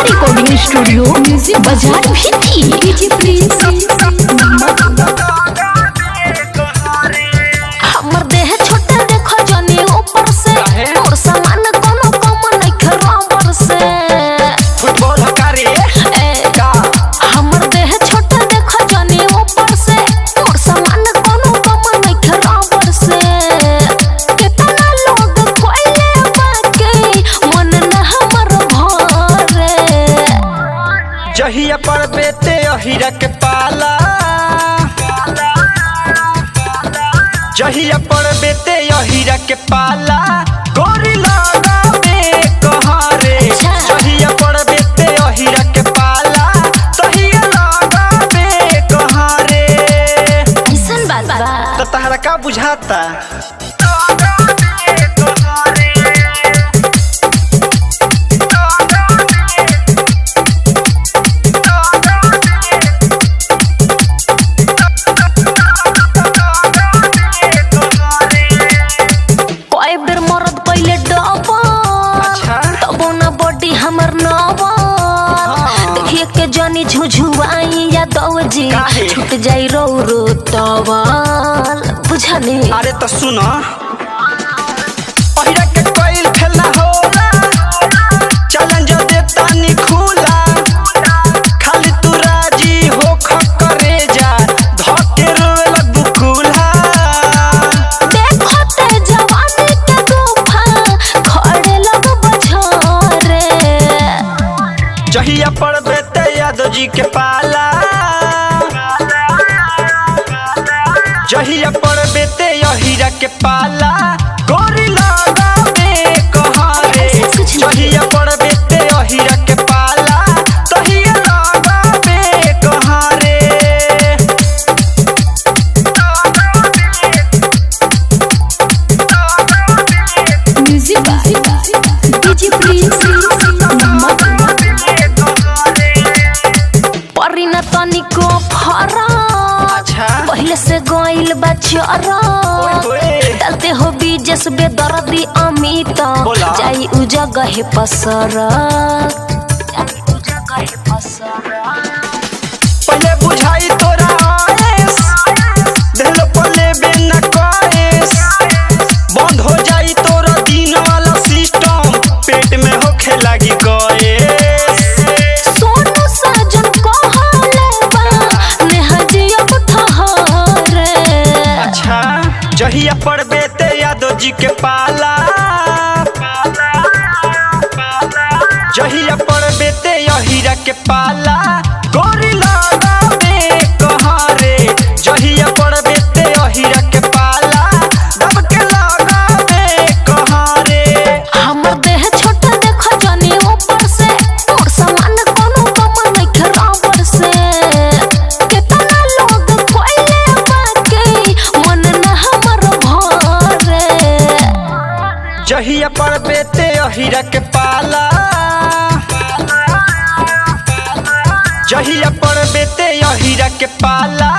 Recording studio बाजार भी DJ Prince हमर देह छोटे देखो जनी ऊपर से और सामान कोनो कम नहीं खराबर से फुटबॉल हकारी का हमर देह छोटे देखो जनी ऊपर से और सामान कोनो कम नहीं खराबर से कितना लोग कोइले बाकी मन न हमर भरे जहिया पर बेते अहिरा के पाला जहिया पर बेते अहिरा के पाला गोरी लगावे कहरे जहिया पर बेते अहिरा के पाला तहिया लगावे कहरे ऐसन बात बा तो तहरा का बुझाता कोई बेर मरद पहले डबल तबो ना बॉडी हमर नवल देखिए के जनी झुझुआई या दौजी छूट जाई रो रो तवल बुझाने अरे तो सुनो अहिरा के कोइल खेलना होला चैलेंज देता नी खुला खाली तू राजी हो खकरे जा धके रोए लगू खुला देखो ते जवानी के गुफा खड़े लोग बछरे जहिया पर बेते यादव जी के पाला जहिया पर बेते अहिरा के पाला गोरी लगावे कहरे जहिया पर बेते अहिरा के पाला तहिया लगावे कहरे music by DJ Prince Parina तनिको फरा अच्छा पहले से गइल बा चरा डालते हो बीजस बेदर्दी अमित बोला। जाई उ जगह पसर पहले बुझाई तोरा आएस देहलो पले बेना करेस बंद हो जाई तोरा दिन वाला सिस्टम पेट में होखे लगी गएस सोनू साजन कहले बा नेहजिया ठहरे अच्छा जहिया पर बेते यादव जी के पाला जहिया पर बेते अहिरा के पाला गोरी लगावे कहरे जहिया पर बेते अहिरा के पाला दब के लगावे कहरे हमर देह छोटा देखो जनी ऊपर से और सामान कोनो कम नहीं खराबर से कितना लोग कोइले बाकी मन न हमर भरे जहिया पर बेते अहिरा के पाला जहिया पर बेते अहिरा के पाला